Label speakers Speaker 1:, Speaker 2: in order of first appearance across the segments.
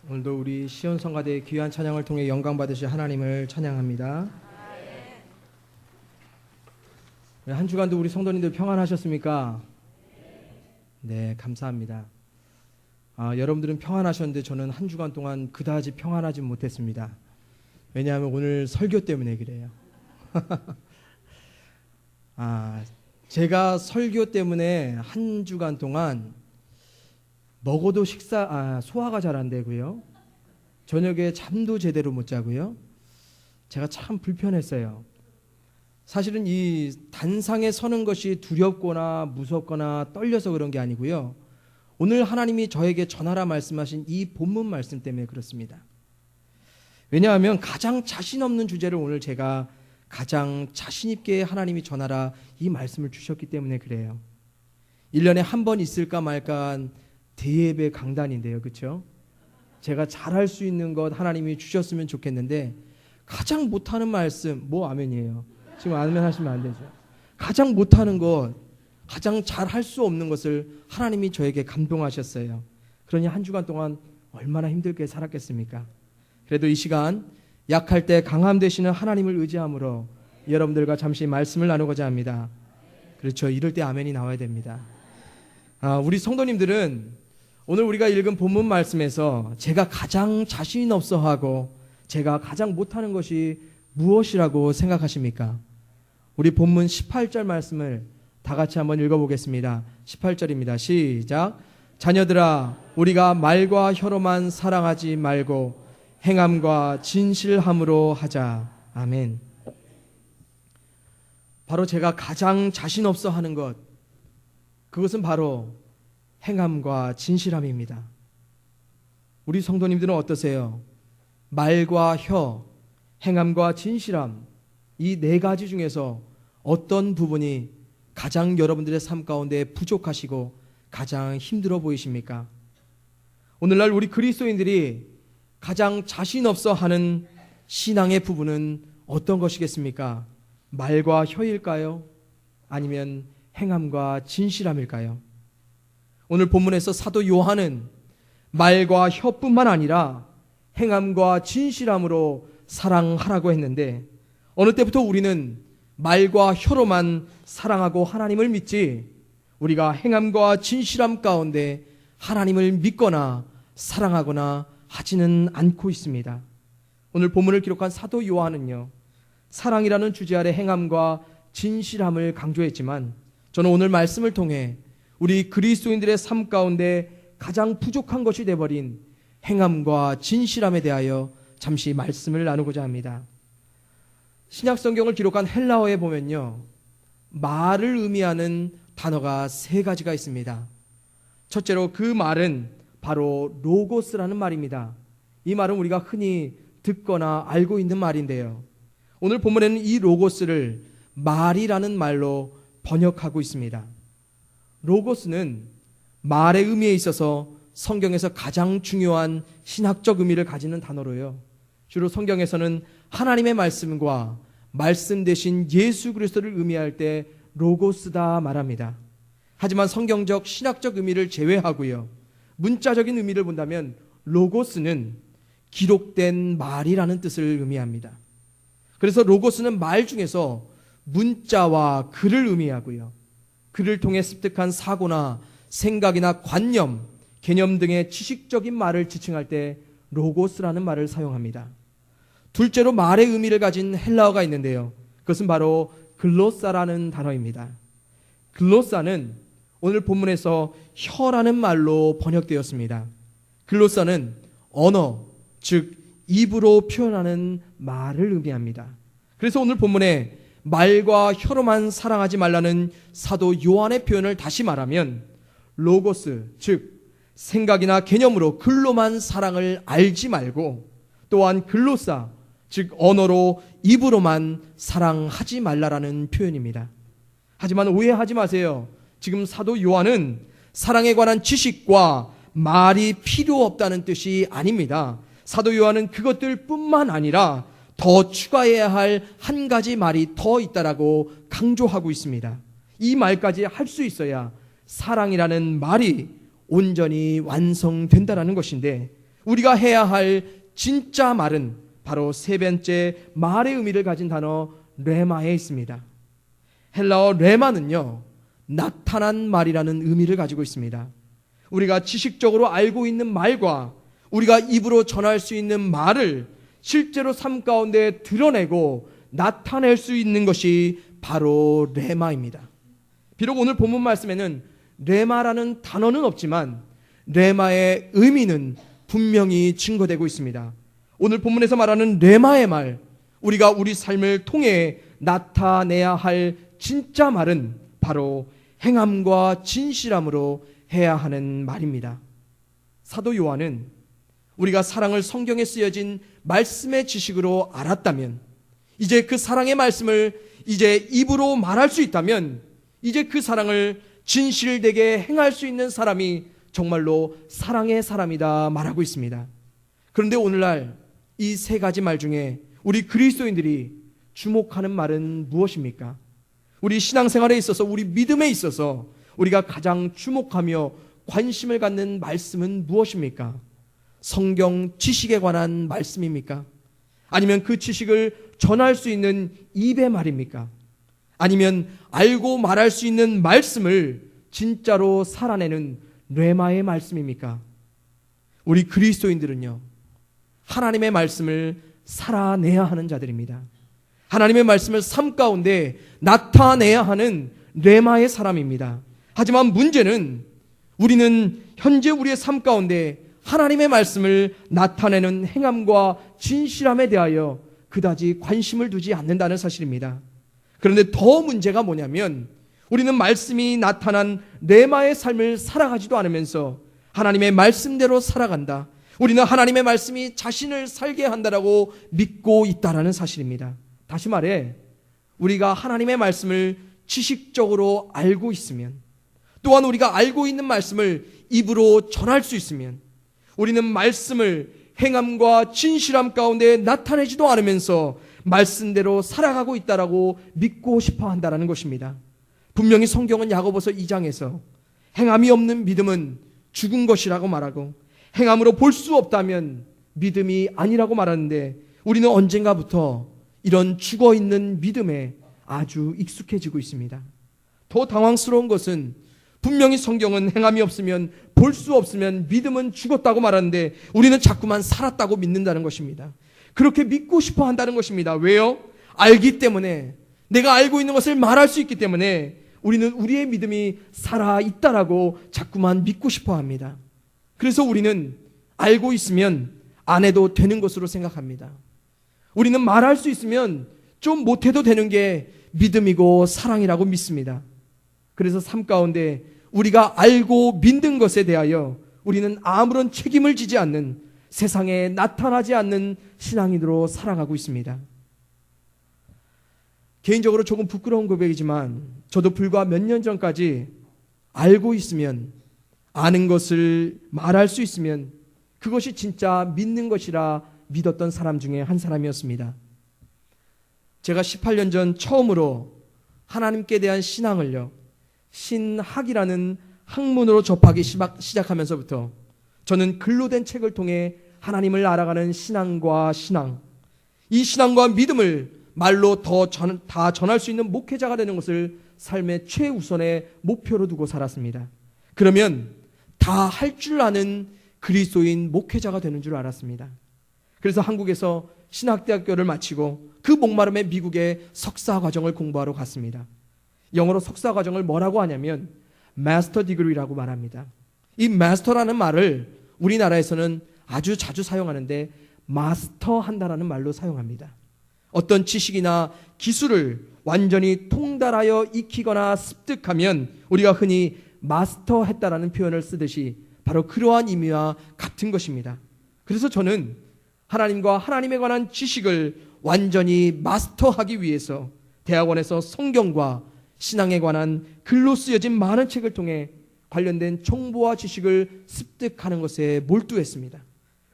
Speaker 1: 오늘도 우리 시온 성가대의 귀한 찬양을 통해 영광 받으실 하나님을 찬양합니다. 한 주간도 우리 성도님들 평안하셨습니까? 네, 감사합니다. 여러분들은 평안하셨는데 저는 한 주간 동안 그다지 평안하지 못했습니다. 왜냐하면 오늘 설교 때문에 그래요. 제가 설교 때문에 한 주간 동안 먹어도 소화가 잘 안 되고요. 저녁에 잠도 제대로 못 자고요. 제가 참 불편했어요. 사실은 이 단상에 서는 것이 두렵거나 무섭거나 떨려서 그런 게 아니고요. 오늘 하나님이 저에게 전하라 말씀하신 이 본문 말씀 때문에 그렇습니다. 왜냐하면 가장 자신 없는 주제를 오늘 제가 가장 자신 있게 하나님이 전하라 이 말씀을 주셨기 때문에 그래요. 1년에 한 번 있을까 말까 한 대예배 강단인데요. 그렇죠? 제가 잘할 수 있는 것 하나님이 주셨으면 좋겠는데 가장 못하는 말씀, 아멘이에요. 지금 아멘 하시면 안 되죠. 가장 못하는 것, 가장 잘할 수 없는 것을 하나님이 저에게 감동하셨어요. 그러니 한 주간 동안 얼마나 힘들게 살았겠습니까? 그래도 이 시간 약할 때 강함 되시는 하나님을 의지함으로 여러분들과 잠시 말씀을 나누고자 합니다. 그렇죠. 이럴 때 아멘이 나와야 됩니다. 우리 성도님들은 오늘 우리가 읽은 본문 말씀에서 제가 가장 자신 없어 하고 제가 가장 못하는 것이 무엇이라고 생각하십니까? 우리 본문 18절 말씀을 다 같이 한번 읽어보겠습니다. 18절입니다. 시작. 자녀들아, 우리가 말과 혀로만 사랑하지 말고 행함과 진실함으로 하자. 아멘. 바로 제가 가장 자신 없어 하는 것, 그것은 바로 행함과 진실함입니다. 우리 성도님들은 어떠세요? 말과 혀, 행함과 진실함, 이 네 가지 중에서 어떤 부분이 가장 여러분들의 삶 가운데 부족하시고 가장 힘들어 보이십니까? 오늘날 우리 그리스도인들이 가장 자신 없어 하는 신앙의 부분은 어떤 것이겠습니까? 말과 혀일까요? 아니면 행함과 진실함일까요? 오늘 본문에서 사도 요한은 말과 혀뿐만 아니라 행함과 진실함으로 사랑하라고 했는데 어느 때부터 우리는 말과 혀로만 사랑하고 하나님을 믿지 우리가 행함과 진실함 가운데 하나님을 믿거나 사랑하거나 하지는 않고 있습니다. 오늘 본문을 기록한 사도 요한은요, 사랑이라는 주제 아래 행함과 진실함을 강조했지만 저는 오늘 말씀을 통해 우리 그리스도인들의 삶 가운데 가장 부족한 것이 되어버린 행함과 진실함에 대하여 잠시 말씀을 나누고자 합니다. 신약 성경을 기록한 헬라어에 보면요, 말을 의미하는 단어가 세 가지가 있습니다. 첫째로 그 말은 바로 로고스라는 말입니다. 이 말은 우리가 흔히 듣거나 알고 있는 말인데요, 오늘 본문에는 이 로고스를 말이라는 말로 번역하고 있습니다. 로고스는 말의 의미에 있어서 성경에서 가장 중요한 신학적 의미를 가지는 단어로요, 주로 성경에서는 하나님의 말씀과 말씀 대신 예수 그리스도를 의미할 때 로고스다 말합니다. 하지만 성경적 신학적 의미를 제외하고요, 문자적인 의미를 본다면 로고스는 기록된 말이라는 뜻을 의미합니다. 그래서 로고스는 말 중에서 문자와 글을 의미하고요, 글을 통해 습득한 사고나 생각이나 관념, 개념 등의 지식적인 말을 지칭할 때 로고스라는 말을 사용합니다. 둘째로 말의 의미를 가진 헬라어가 있는데요, 그것은 바로 글로사라는 단어입니다. 글로사는 오늘 본문에서 혀라는 말로 번역되었습니다. 글로사는 언어, 즉 입으로 표현하는 말을 의미합니다. 그래서 오늘 본문에 말과 혀로만 사랑하지 말라는 사도 요한의 표현을 다시 말하면 로고스, 즉 생각이나 개념으로 글로만 사랑을 알지 말고 또한 글로사, 즉 언어로 입으로만 사랑하지 말라라는 표현입니다. 하지만 오해하지 마세요. 지금 사도 요한은 사랑에 관한 지식과 말이 필요 없다는 뜻이 아닙니다. 사도 요한은 그것들뿐만 아니라 더 추가해야 할 한 가지 말이 더 있다라고 강조하고 있습니다. 이 말까지 할 수 있어야 사랑이라는 말이 온전히 완성된다라는 것인데 우리가 해야 할 진짜 말은 바로 세 번째 말의 의미를 가진 단어 레마에 있습니다. 헬라어 레마는요, 나타난 말이라는 의미를 가지고 있습니다. 우리가 지식적으로 알고 있는 말과 우리가 입으로 전할 수 있는 말을 실제로 삶 가운데 드러내고 나타낼 수 있는 것이 바로 레마입니다. 비록 오늘 본문 말씀에는 레마라는 단어는 없지만 레마의 의미는 분명히 증거되고 있습니다. 오늘 본문에서 말하는 레마의 말, 우리가 우리 삶을 통해 나타내야 할 진짜 말은 바로 행함과 진실함으로 해야 하는 말입니다. 사도 요한은 우리가 사랑을 성경에 쓰여진 말씀의 지식으로 알았다면, 이제 그 사랑의 말씀을 이제 입으로 말할 수 있다면, 이제 그 사랑을 진실되게 행할 수 있는 사람이 정말로 사랑의 사람이다 말하고 있습니다. 그런데 오늘날 이 세 가지 말 중에 우리 그리스도인들이 주목하는 말은 무엇입니까? 우리 신앙생활에 있어서, 우리 믿음에 있어서 우리가 가장 주목하며 관심을 갖는 말씀은 무엇입니까? 성경 지식에 관한 말씀입니까? 아니면 그 지식을 전할 수 있는 입의 말입니까? 아니면 알고 말할 수 있는 말씀을 진짜로 살아내는 뇌마의 말씀입니까? 우리 그리스도인들은요, 하나님의 말씀을 살아내야 하는 자들입니다. 하나님의 말씀을 삶 가운데 나타내야 하는 뇌마의 사람입니다. 하지만 문제는 우리는 현재 우리의 삶 가운데 하나님의 말씀을 나타내는 행함과 진실함에 대하여 그다지 관심을 두지 않는다는 사실입니다. 그런데 더 문제가 뭐냐면, 우리는 말씀이 나타난 레마의 삶을 살아가지도 않으면서 하나님의 말씀대로 살아간다, 우리는 하나님의 말씀이 자신을 살게 한다라고 믿고 있다라는 사실입니다. 다시 말해, 우리가 하나님의 말씀을 지식적으로 알고 있으면, 또한 우리가 알고 있는 말씀을 입으로 전할 수 있으면, 우리는 말씀을 행함과 진실함 가운데 나타내지도 않으면서 말씀대로 살아가고 있다라고 믿고 싶어 한다는 것입니다. 분명히 성경은 야고보서 2장에서 행함이 없는 믿음은 죽은 것이라고 말하고, 행함으로 볼 수 없다면 믿음이 아니라고 말하는데, 우리는 언젠가부터 이런 죽어있는 믿음에 아주 익숙해지고 있습니다. 더 당황스러운 것은, 분명히 성경은 행함이 없으면, 볼 수 없으면 믿음은 죽었다고 말하는데 우리는 자꾸만 살았다고 믿는다는 것입니다. 그렇게 믿고 싶어 한다는 것입니다. 왜요? 알기 때문에, 내가 알고 있는 것을 말할 수 있기 때문에 우리는 우리의 믿음이 살아있다라고 자꾸만 믿고 싶어 합니다. 그래서 우리는 알고 있으면 안 해도 되는 것으로 생각합니다. 우리는 말할 수 있으면 좀 못해도 되는 게 믿음이고 사랑이라고 믿습니다. 그래서 삶 가운데 우리가 알고 믿는 것에 대하여 우리는 아무런 책임을 지지 않는, 세상에 나타나지 않는 신앙인으로 살아가고 있습니다. 개인적으로 조금 부끄러운 고백이지만 저도 불과 몇 년 전까지 알고 있으면, 아는 것을 말할 수 있으면 그것이 진짜 믿는 것이라 믿었던 사람 중에 한 사람이었습니다. 제가 18년 전 처음으로 하나님께 대한 신앙을요, 신학이라는 학문으로 접하기 시작하면서부터 저는 글로 된 책을 통해 하나님을 알아가는 신앙과 신앙, 이 신앙과 믿음을 말로 다 전할 수 있는 목회자가 되는 것을 삶의 최우선의 목표로 두고 살았습니다. 그러면 다 할 줄 아는 그리스도인 목회자가 되는 줄 알았습니다. 그래서 한국에서 신학대학교를 마치고 그 목마름에 미국의 석사 과정을 공부하러 갔습니다. 영어로 석사 과정을 뭐라고 하냐면 마스터 디그리라고 말합니다. 이 마스터라는 말을 우리나라에서는 아주 자주 사용하는데 마스터한다라는 말로 사용합니다. 어떤 지식이나 기술을 완전히 통달하여 익히거나 습득하면 우리가 흔히 마스터했다라는 표현을 쓰듯이 바로 그러한 의미와 같은 것입니다. 그래서 저는 하나님과 하나님에 관한 지식을 완전히 마스터하기 위해서 대학원에서 성경과 신앙에 관한 글로 쓰여진 많은 책을 통해 관련된 정보와 지식을 습득하는 것에 몰두했습니다.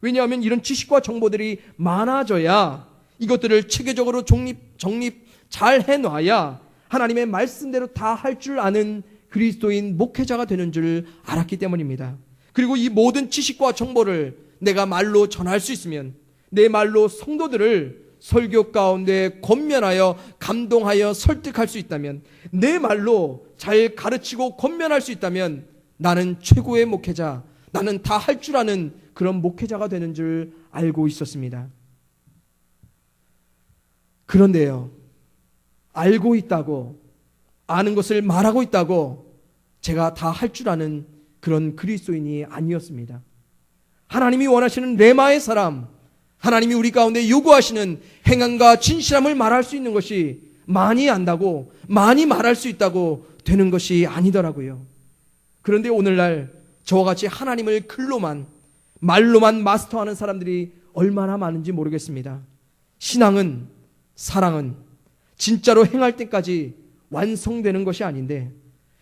Speaker 1: 왜냐하면 이런 지식과 정보들이 많아져야, 이것들을 체계적으로 정립 잘 해놔야 하나님의 말씀대로 다 할 줄 아는 그리스도인 목회자가 되는 줄 알았기 때문입니다. 그리고 이 모든 지식과 정보를 내가 말로 전할 수 있으면, 내 말로 성도들을 설교 가운데 권면하여 감동하여 설득할 수 있다면, 내 말로 잘 가르치고 권면할 수 있다면 나는 최고의 목회자, 나는 다 할 줄 아는 그런 목회자가 되는 줄 알고 있었습니다. 그런데요, 알고 있다고, 아는 것을 말하고 있다고 제가 다 할 줄 아는 그런 그리스도인이 아니었습니다. 하나님이 원하시는 레마의 사람, 하나님이 우리 가운데 요구하시는 행함과 진실함을 말할 수 있는 것이 많이 안다고, 많이 말할 수 있다고 되는 것이 아니더라고요. 그런데 오늘날 저와 같이 하나님을 글로만, 말로만 마스터하는 사람들이 얼마나 많은지 모르겠습니다. 신앙은, 사랑은 진짜로 행할 때까지 완성되는 것이 아닌데,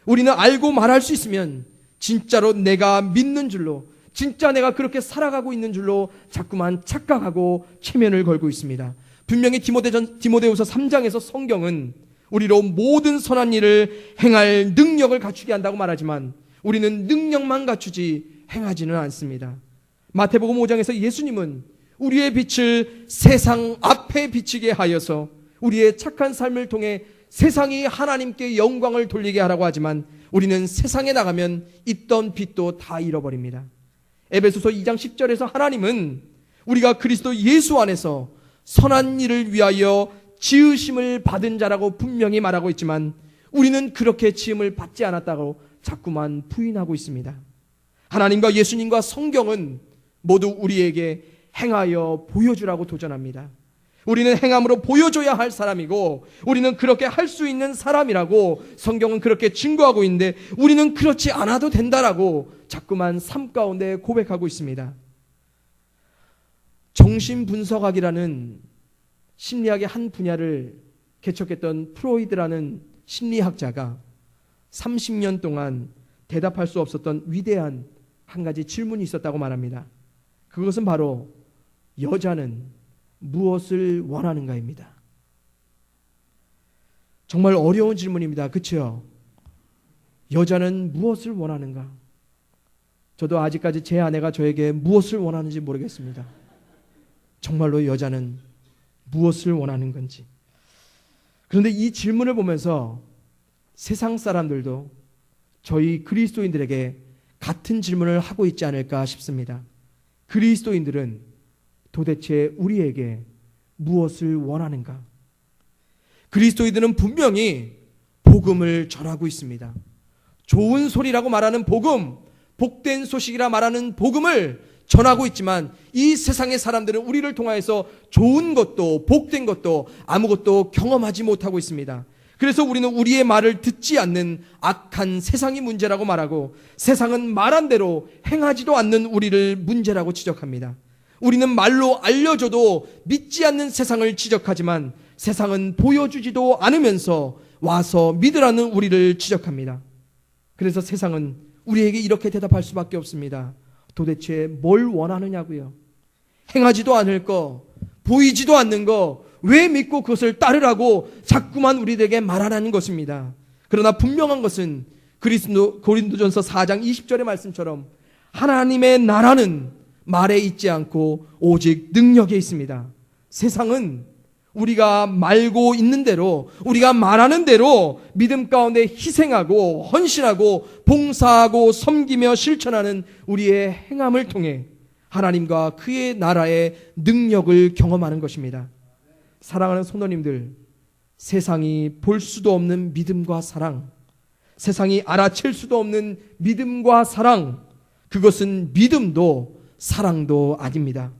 Speaker 1: 우리는 알고 말할 수 있으면 진짜로 내가 믿는 줄로, 진짜 내가 그렇게 살아가고 있는 줄로 자꾸만 착각하고 체면을 걸고 있습니다. 분명히 디모데후서 3장에서 성경은 우리로 모든 선한 일을 행할 능력을 갖추게 한다고 말하지만 우리는 능력만 갖추지 행하지는 않습니다. 마태복음 5장에서 예수님은 우리의 빛을 세상 앞에 비치게 하여서 우리의 착한 삶을 통해 세상이 하나님께 영광을 돌리게 하라고 하지만 우리는 세상에 나가면 있던 빛도 다 잃어버립니다. 에베소서 2장 10절에서 하나님은 우리가 그리스도 예수 안에서 선한 일을 위하여 지으심을 받은 자라고 분명히 말하고 있지만 우리는 그렇게 지음을 받지 않았다고 자꾸만 부인하고 있습니다. 하나님과 예수님과 성경은 모두 우리에게 행하여 보여주라고 도전합니다. 우리는 행함으로 보여줘야 할 사람이고 우리는 그렇게 할 수 있는 사람이라고 성경은 그렇게 증거하고 있는데 우리는 그렇지 않아도 된다라고 자꾸만 삶 가운데 고백하고 있습니다. 정신분석학이라는 심리학의 한 분야를 개척했던 프로이드라는 심리학자가 30년 동안 대답할 수 없었던 위대한 한 가지 질문이 있었다고 말합니다. 그것은 바로 여자는 무엇을 원하는가입니다. 정말 어려운 질문입니다. 그렇죠? 여자는 무엇을 원하는가? 저도 아직까지 제 아내가 저에게 무엇을 원하는지 모르겠습니다. 정말로 여자는 무엇을 원하는 건지. 그런데 이 질문을 보면서 세상 사람들도 저희 그리스도인들에게 같은 질문을 하고 있지 않을까 싶습니다. 그리스도인들은 도대체 우리에게 무엇을 원하는가? 그리스도인들은 분명히 복음을 전하고 있습니다. 좋은 소리라고 말하는 복음, 복된 소식이라 말하는 복음을 전하고 있지만 이 세상의 사람들은 우리를 통하여서 좋은 것도 복된 것도 아무것도 경험하지 못하고 있습니다. 그래서 우리는 우리의 말을 듣지 않는 악한 세상이 문제라고 말하고 세상은 말한 대로 행하지도 않는 우리를 문제라고 지적합니다. 우리는 말로 알려줘도 믿지 않는 세상을 지적하지만 세상은 보여주지도 않으면서 와서 믿으라는 우리를 지적합니다. 그래서 세상은 우리에게 이렇게 대답할 수밖에 없습니다. 도대체 뭘 원하느냐고요? 행하지도 않을 거, 보이지도 않는 거 왜 믿고 그것을 따르라고 자꾸만 우리에게 말하라는 것입니다. 그러나 분명한 것은 고린도전서 4장 20절의 말씀처럼 하나님의 나라는 말에 있지 않고 오직 능력에 있습니다. 세상은 우리가 말고 있는 대로, 우리가 말하는 대로 믿음 가운데 희생하고 헌신하고 봉사하고 섬기며 실천하는 우리의 행함을 통해 하나님과 그의 나라의 능력을 경험하는 것입니다. 사랑하는 성도님들, 세상이 볼 수도 없는 믿음과 사랑, 세상이 알아챌 수도 없는 믿음과 사랑, 그것은 믿음도 사랑도 아닙니다.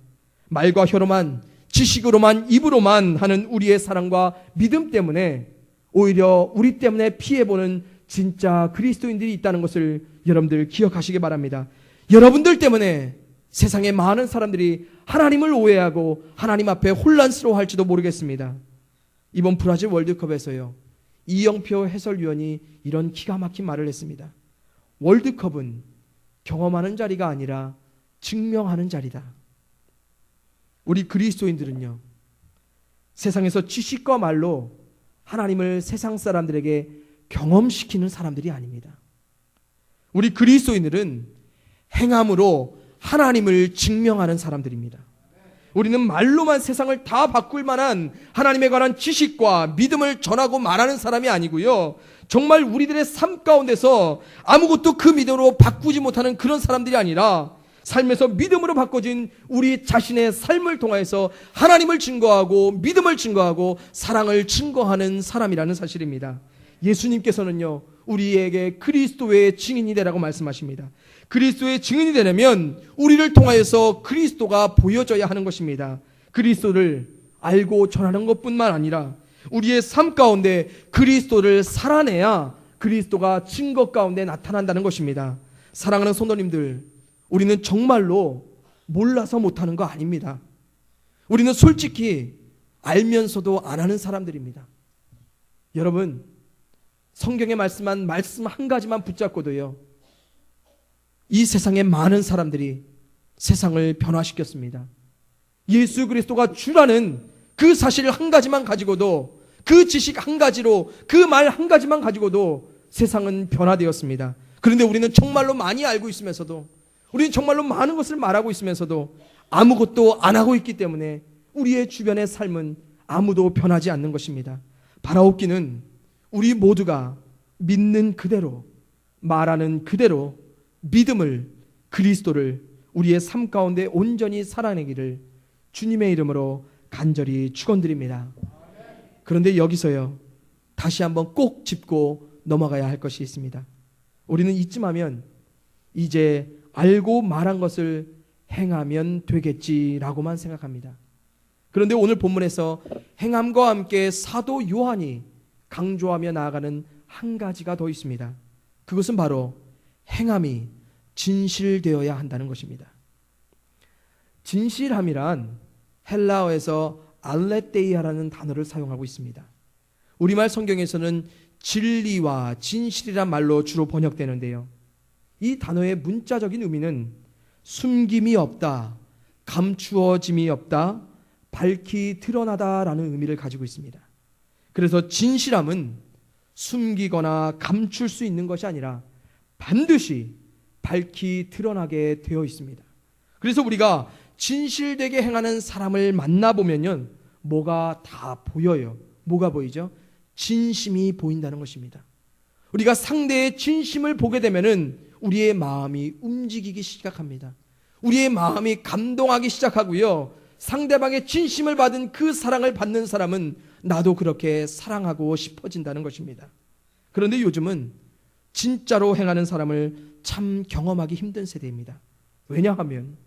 Speaker 1: 말과 혀로만, 지식으로만, 입으로만 하는 우리의 사랑과 믿음 때문에 오히려 우리 때문에 피해보는 진짜 그리스도인들이 있다는 것을 여러분들 기억하시기 바랍니다. 여러분들 때문에 세상의 많은 사람들이 하나님을 오해하고 하나님 앞에 혼란스러워할지도 모르겠습니다. 이번 브라질 월드컵에서요, 이영표 해설위원이 이런 기가 막힌 말을 했습니다. 월드컵은 경험하는 자리가 아니라 증명하는 자리다. 우리 그리스도인들은요, 세상에서 지식과 말로 하나님을 세상 사람들에게 경험시키는 사람들이 아닙니다. 우리 그리스도인들은 행함으로 하나님을 증명하는 사람들입니다. 우리는 말로만 세상을 다 바꿀 만한 하나님에 관한 지식과 믿음을 전하고 말하는 사람이 아니고요, 정말 우리들의 삶 가운데서 아무것도 그 믿음으로 바꾸지 못하는 그런 사람들이 아니라 삶에서 믿음으로 바꿔진 우리 자신의 삶을 통해서 하나님을 증거하고 믿음을 증거하고 사랑을 증거하는 사람이라는 사실입니다. 예수님께서는요, 우리에게 그리스도의 증인이 되라고 말씀하십니다. 그리스도의 증인이 되려면 우리를 통하여서 그리스도가 보여져야 하는 것입니다. 그리스도를 알고 전하는 것뿐만 아니라 우리의 삶 가운데 그리스도를 살아내야 그리스도가 증거 가운데 나타난다는 것입니다. 사랑하는 성도님들, 우리는 정말로 몰라서 못하는 거 아닙니다. 우리는 솔직히 알면서도 안 하는 사람들입니다. 여러분, 성경에 말씀한 말씀 한 가지만 붙잡고도요, 이 세상의 많은 사람들이 세상을 변화시켰습니다. 예수 그리스도가 주라는 그 사실 한 가지만 가지고도, 그 지식 한 가지로, 그 말 한 가지만 가지고도 세상은 변화되었습니다. 그런데 우리는 정말로 많이 알고 있으면서도, 우리는 정말로 많은 것을 말하고 있으면서도 아무것도 안 하고 있기 때문에 우리의 주변의 삶은 아무도 변하지 않는 것입니다. 바라옵기는 우리 모두가 믿는 그대로, 말하는 그대로 믿음을, 그리스도를 우리의 삶 가운데 온전히 살아내기를 주님의 이름으로 간절히 축원드립니다. 그런데 여기서요, 다시 한번 꼭 짚고 넘어가야 할 것이 있습니다. 우리는 이쯤 하면 이제 알고 말한 것을 행하면 되겠지라고만 생각합니다. 그런데 오늘 본문에서 행함과 함께 사도 요한이 강조하며 나아가는 한 가지가 더 있습니다. 그것은 바로 행함이 진실되어야 한다는 것입니다. 진실함이란 헬라어에서 알레테이아라는 단어를 사용하고 있습니다. 우리말 성경에서는 진리와 진실이란 말로 주로 번역되는데요, 이 단어의 문자적인 의미는 숨김이 없다, 감추어짐이 없다, 밝히 드러나다라는 의미를 가지고 있습니다. 그래서 진실함은 숨기거나 감출 수 있는 것이 아니라 반드시 밝히 드러나게 되어 있습니다. 그래서 우리가 진실되게 행하는 사람을 만나보면요, 뭐가 다 보여요. 뭐가 보이죠? 진심이 보인다는 것입니다. 우리가 상대의 진심을 보게 되면은 우리의 마음이 움직이기 시작합니다. 우리의 마음이 감동하기 시작하고요, 상대방의 진심을 받은 그 사랑을 받는 사람은 나도 그렇게 사랑하고 싶어진다는 것입니다. 그런데 요즘은 진짜로 행하는 사람을 참 경험하기 힘든 세대입니다. 왜냐하면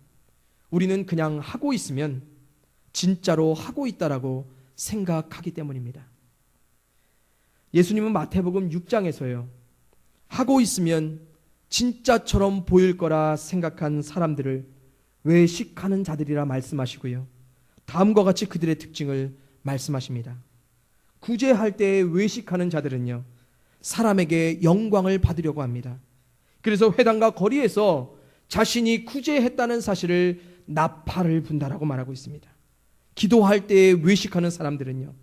Speaker 1: 우리는 그냥 하고 있으면 진짜로 하고 있다라고 생각하기 때문입니다. 예수님은 마태복음 6장에서요, 하고 있으면 진짜처럼 보일 거라 생각한 사람들을 외식하는 자들이라 말씀하시고요, 다음과 같이 그들의 특징을 말씀하십니다. 구제할 때 외식하는 자들은요, 사람에게 영광을 받으려고 합니다. 그래서 회당과 거리에서 자신이 구제했다는 사실을 나팔을 분다라고 말하고 있습니다. 기도할 때 외식하는 사람들은요,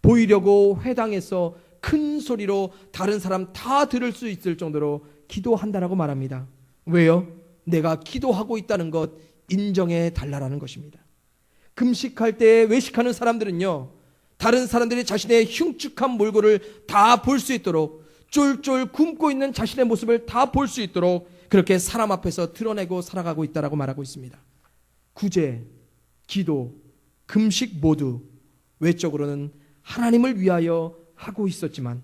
Speaker 1: 보이려고 회당에서 큰 소리로 다른 사람 다 들을 수 있을 정도로 기도한다라고 말합니다. 왜요? 내가 기도하고 있다는 것 인정해 달라라는 것입니다. 금식할 때 외식하는 사람들은요, 다른 사람들이 자신의 흉측한 몰골을 다 볼 수 있도록, 쫄쫄 굶고 있는 자신의 모습을 다 볼 수 있도록 그렇게 사람 앞에서 드러내고 살아가고 있다라고 말하고 있습니다. 구제, 기도, 금식 모두 외적으로는 하나님을 위하여 하고 있었지만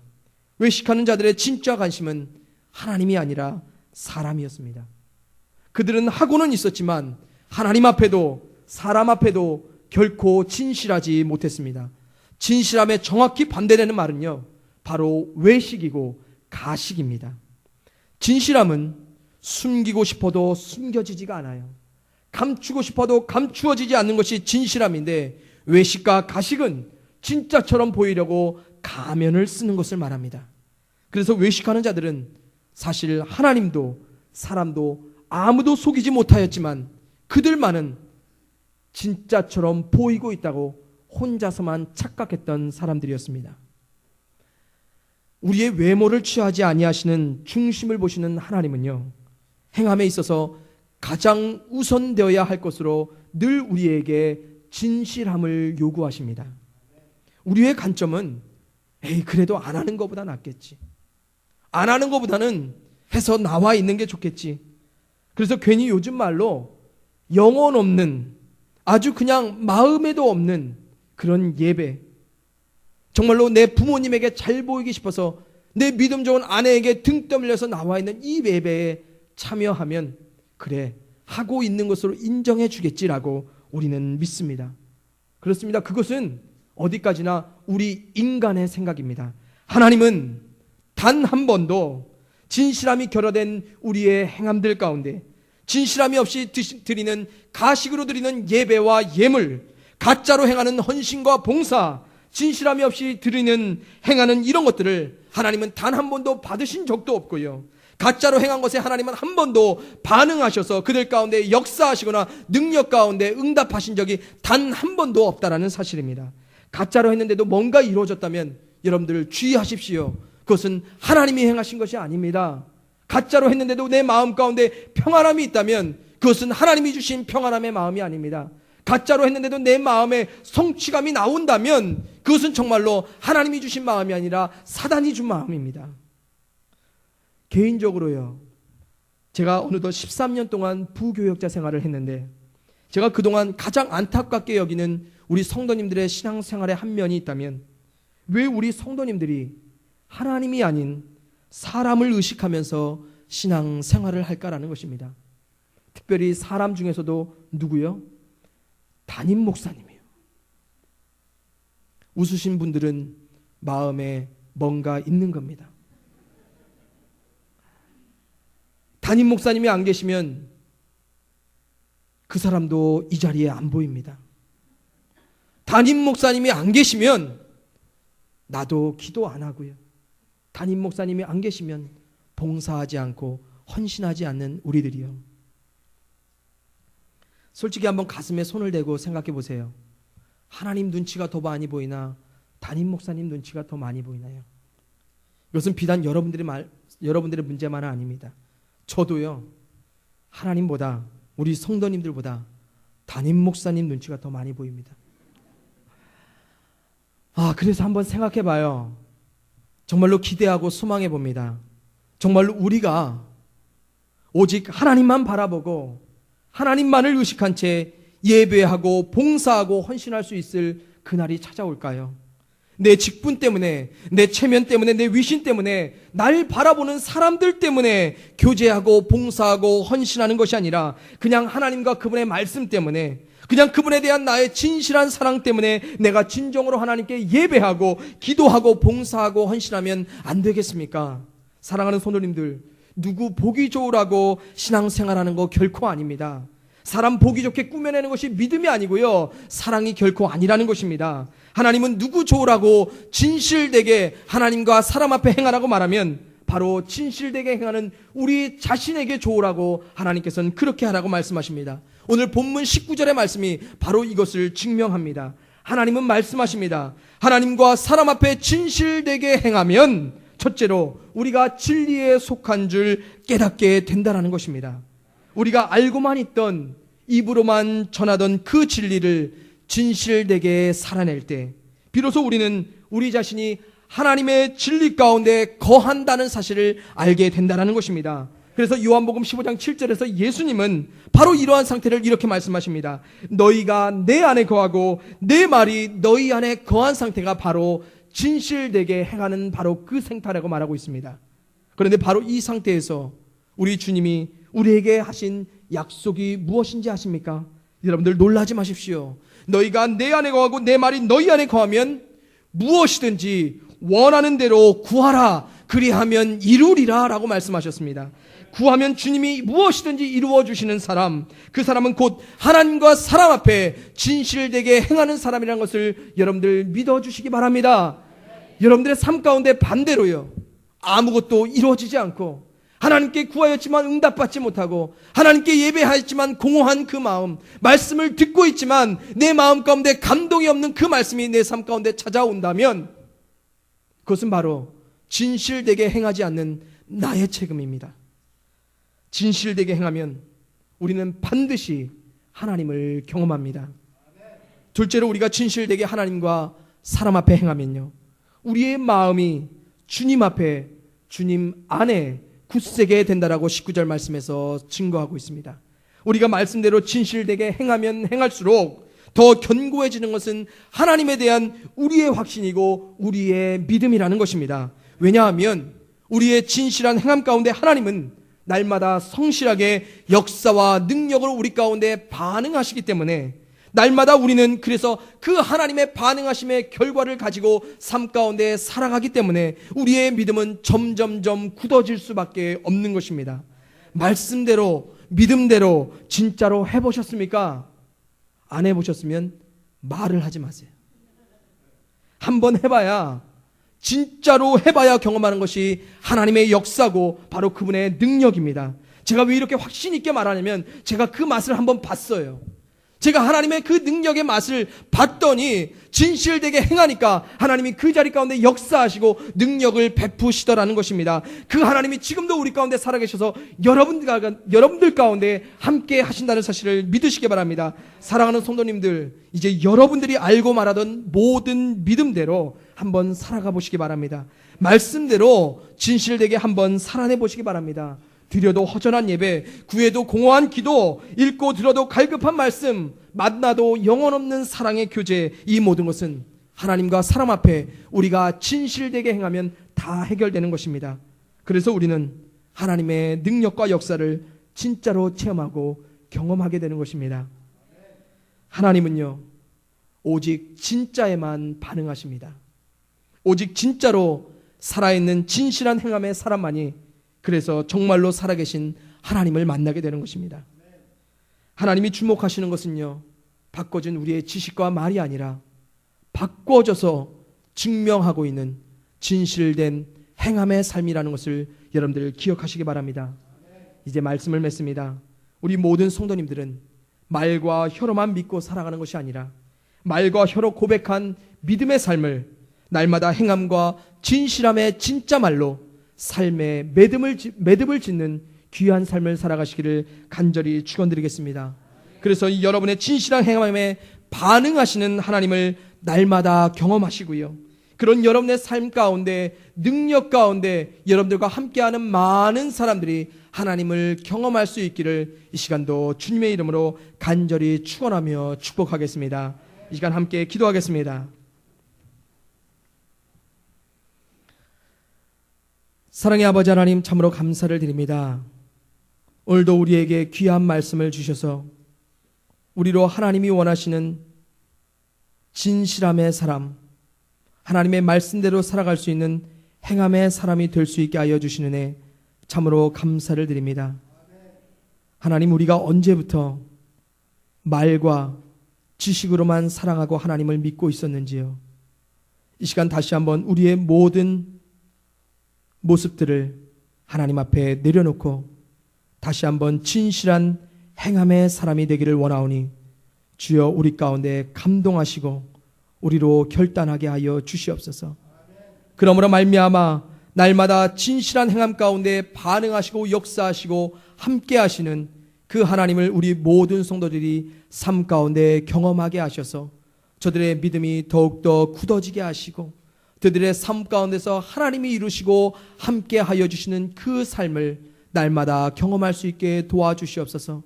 Speaker 1: 외식하는 자들의 진짜 관심은 하나님이 아니라 사람이었습니다. 그들은 하고는 있었지만 하나님 앞에도 사람 앞에도 결코 진실하지 못했습니다. 진실함에 정확히 반대되는 말은요, 바로 외식이고 가식입니다. 진실함은 숨기고 싶어도 숨겨지지가 않아요. 감추고 싶어도 감추어지지 않는 것이 진실함인데, 외식과 가식은 진짜처럼 보이려고 가면을 쓰는 것을 말합니다. 그래서 외식하는 자들은 사실 하나님도 사람도 아무도 속이지 못하였지만 그들만은 진짜처럼 보이고 있다고 혼자서만 착각했던 사람들이었습니다. 우리의 외모를 취하지 아니하시는 중심을 보시는 하나님은요, 행함에 있어서 가장 우선되어야 할 것으로 늘 우리에게 진실함을 요구하십니다. 우리의 관점은 그래도 안 하는 것보다 낫겠지. 안 하는 것보다는 해서 나와 있는 게 좋겠지. 그래서 괜히 요즘 말로 영혼 없는, 아주 그냥 마음에도 없는 그런 예배, 정말로 내 부모님에게 잘 보이기 싶어서 내 믿음 좋은 아내에게 등 떠밀려서 나와 있는 이 예배에 참여하면 그래, 하고 있는 것으로 인정해 주겠지라고 우리는 믿습니다. 그렇습니다. 그것은 어디까지나 우리 인간의 생각입니다. 하나님은 단 한 번도 진실함이 결여된 우리의 행함들 가운데, 진실함이 없이 드리는 가식으로 드리는 예배와 예물, 가짜로 행하는 헌신과 봉사, 진실함이 없이 드리는 행하는 이런 것들을 하나님은 단 한 번도 받으신 적도 없고요. 가짜로 행한 것에 하나님은 한 번도 반응하셔서 그들 가운데 역사하시거나 능력 가운데 응답하신 적이 단 한 번도 없다라는 사실입니다. 가짜로 했는데도 뭔가 이루어졌다면 여러분들 주의하십시오. 그것은 하나님이 행하신 것이 아닙니다. 가짜로 했는데도 내 마음 가운데 평안함이 있다면 그것은 하나님이 주신 평안함의 마음이 아닙니다. 가짜로 했는데도 내 마음에 성취감이 나온다면 그것은 정말로 하나님이 주신 마음이 아니라 사단이 준 마음입니다. 개인적으로요, 제가 어느덧 13년 동안 부교역자 생활을 했는데 제가 그동안 가장 안타깝게 여기는 우리 성도님들의 신앙생활의 한 면이 있다면 왜 우리 성도님들이 하나님이 아닌 사람을 의식하면서 신앙생활을 할까라는 것입니다. 특별히 사람 중에서도 누구요? 담임 목사님이에요. 웃으신 분들은 마음에 뭔가 있는 겁니다. 담임 목사님이 안 계시면 그 사람도 이 자리에 안 보입니다. 담임 목사님이 안 계시면 나도 기도 안 하고요. 담임 목사님이 안 계시면 봉사하지 않고 헌신하지 않는 우리들이요. 솔직히 한번 가슴에 손을 대고 생각해 보세요. 하나님 눈치가 더 많이 보이나 담임 목사님 눈치가 더 많이 보이나요? 이것은 비단 여러분들의 문제만은 아닙니다. 저도요, 하나님보다 우리 성도님들보다 담임 목사님 눈치가 더 많이 보입니다. 그래서 한번 생각해 봐요. 정말로 기대하고 소망해 봅니다. 정말로 우리가 오직 하나님만 바라보고 하나님만을 의식한 채 예배하고 봉사하고 헌신할 수 있을 그날이 찾아올까요? 내 직분 때문에, 내 체면 때문에, 내 위신 때문에, 날 바라보는 사람들 때문에 교제하고 봉사하고 헌신하는 것이 아니라 그냥 하나님과 그분의 말씀 때문에, 그냥 그분에 대한 나의 진실한 사랑 때문에 내가 진정으로 하나님께 예배하고 기도하고 봉사하고 헌신하면 안 되겠습니까? 사랑하는 성도님들, 누구 보기 좋으라고 신앙생활하는 거 결코 아닙니다. 사람 보기 좋게 꾸며내는 것이 믿음이 아니고요, 사랑이 결코 아니라는 것입니다. 하나님은 누구 좋으라고 진실되게 하나님과 사람 앞에 행하라고 말하면 바로 진실되게 행하는 우리 자신에게 좋으라고 하나님께서는 그렇게 하라고 말씀하십니다. 오늘 본문 19절의 말씀이 바로 이것을 증명합니다. 하나님은 말씀하십니다. 하나님과 사람 앞에 진실되게 행하면 첫째로 우리가 진리에 속한 줄 깨닫게 된다는 것입니다. 우리가 알고만 있던, 입으로만 전하던 그 진리를 진실되게 살아낼 때 비로소 우리는 우리 자신이 하나님의 진리 가운데 거한다는 사실을 알게 된다는 것입니다. 그래서 요한복음 15장 7절에서 예수님은 바로 이러한 상태를 이렇게 말씀하십니다. 너희가 내 안에 거하고 내 말이 너희 안에 거한 상태가 바로 진실되게 행하는 바로 그 생태라고 말하고 있습니다. 그런데 바로 이 상태에서 우리 주님이 우리에게 하신 약속이 무엇인지 아십니까? 여러분들 놀라지 마십시오. 너희가 내 안에 거하고 내 말이 너희 안에 거하면 무엇이든지 원하는 대로 구하라, 그리하면 이루리라 라고 말씀하셨습니다. 구하면 주님이 무엇이든지 이루어 주시는 사람, 그 사람은 곧 하나님과 사람 앞에 진실되게 행하는 사람이라는 것을 여러분들 믿어주시기 바랍니다. 여러분들의 삶 가운데 반대로요, 아무것도 이루어지지 않고 하나님께 구하였지만 응답받지 못하고 하나님께 예배하였지만 공허한 그 마음, 말씀을 듣고 있지만 내 마음 가운데 감동이 없는 그 말씀이 내 삶 가운데 찾아온다면 그것은 바로 진실되게 행하지 않는 나의 책임입니다. 진실되게 행하면 우리는 반드시 하나님을 경험합니다. 둘째로 우리가 진실되게 하나님과 사람 앞에 행하면요, 우리의 마음이 주님 앞에, 주님 안에 굳세게 된다라고 19절 말씀에서 증거하고 있습니다. 우리가 말씀대로 진실되게 행하면 행할수록 더 견고해지는 것은 하나님에 대한 우리의 확신이고 우리의 믿음이라는 것입니다. 왜냐하면 우리의 진실한 행함 가운데 하나님은 날마다 성실하게 역사와 능력으로 우리 가운데 반응하시기 때문에 날마다 우리는 그래서 그 하나님의 반응하심의 결과를 가지고 삶 가운데 살아가기 때문에 우리의 믿음은 점점점 굳어질 수밖에 없는 것입니다. 말씀대로, 믿음대로 진짜로 해보셨습니까? 안 해보셨으면 말을 하지 마세요. 한번 해봐야, 진짜로 해봐야 경험하는 것이 하나님의 역사고 바로 그분의 능력입니다. 제가 왜 이렇게 확신 있게 말하냐면 제가 그 맛을 한번 봤어요. 제가 하나님의 그 능력의 맛을 봤더니 진실되게 행하니까 하나님이 그 자리 가운데 역사하시고 능력을 베푸시더라는 것입니다. 그 하나님이 지금도 우리 가운데 살아계셔서 여러분들 가운데 함께 하신다는 사실을 믿으시기 바랍니다. 사랑하는 성도님들, 이제 여러분들이 알고 말하던 모든 믿음대로 한번 살아가 보시기 바랍니다. 말씀대로 진실되게 한번 살아내 보시기 바랍니다. 드려도 허전한 예배, 구해도 공허한 기도, 읽고 들어도 갈급한 말씀, 만나도 영혼 없는 사랑의 교제, 이 모든 것은 하나님과 사람 앞에 우리가 진실되게 행하면 다 해결되는 것입니다. 그래서 우리는 하나님의 능력과 역사를 진짜로 체험하고 경험하게 되는 것입니다. 하나님은요, 오직 진짜에만 반응하십니다. 오직 진짜로 살아있는 진실한 행함의 사람만이 그래서 정말로 살아계신 하나님을 만나게 되는 것입니다. 하나님이 주목하시는 것은요, 바꿔진 우리의 지식과 말이 아니라 바꿔져서 증명하고 있는 진실된 행함의 삶이라는 것을 여러분들 기억하시기 바랍니다. 이제 말씀을 맺습니다. 우리 모든 성도님들은 말과 혀로만 믿고 살아가는 것이 아니라 말과 혀로 고백한 믿음의 삶을 날마다 행함과 진실함의 진짜 말로 삶의 매듭을 짓는 귀한 삶을 살아가시기를 간절히 축원드리겠습니다. 그래서 여러분의 진실한 행함에 반응하시는 하나님을 날마다 경험하시고요, 그런 여러분의 삶 가운데, 능력 가운데 여러분들과 함께하는 많은 사람들이 하나님을 경험할 수 있기를 이 시간도 주님의 이름으로 간절히 축원하며 축복하겠습니다. 이 시간 함께 기도하겠습니다. 사랑의 아버지 하나님, 참으로 감사를 드립니다. 오늘도 우리에게 귀한 말씀을 주셔서 우리로 하나님이 원하시는 진실함의 사람, 하나님의 말씀대로 살아갈 수 있는 행함의 사람이 될 수 있게 하여 주시는 애 참으로 감사를 드립니다. 하나님, 우리가 언제부터 말과 지식으로만 사랑하고 하나님을 믿고 있었는지요. 이 시간 다시 한번 우리의 모든 모습들을 하나님 앞에 내려놓고 다시 한번 진실한 행함의 사람이 되기를 원하오니 주여 우리 가운데 감동하시고 우리로 결단하게 하여 주시옵소서. 그러므로 말미암아 날마다 진실한 행함 가운데 반응하시고 역사하시고 함께 하시는 그 하나님을 우리 모든 성도들이 삶 가운데 경험하게 하셔서 저들의 믿음이 더욱더 굳어지게 하시고 그들의 삶 가운데서 하나님이 이루시고 함께 하여 주시는 그 삶을 날마다 경험할 수 있게 도와주시옵소서.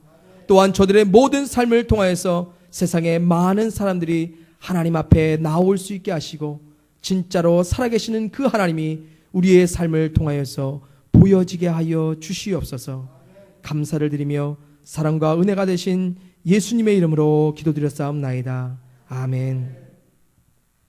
Speaker 1: 또한 저들의 모든 삶을 통하여서 세상에 많은 사람들이 하나님 앞에 나올 수 있게 하시고 진짜로 살아계시는 그 하나님이 우리의 삶을 통하여서 보여지게 하여 주시옵소서. 감사를 드리며 사랑과 은혜가 되신 예수님의 이름으로 기도드렸사옵나이다. 아멘.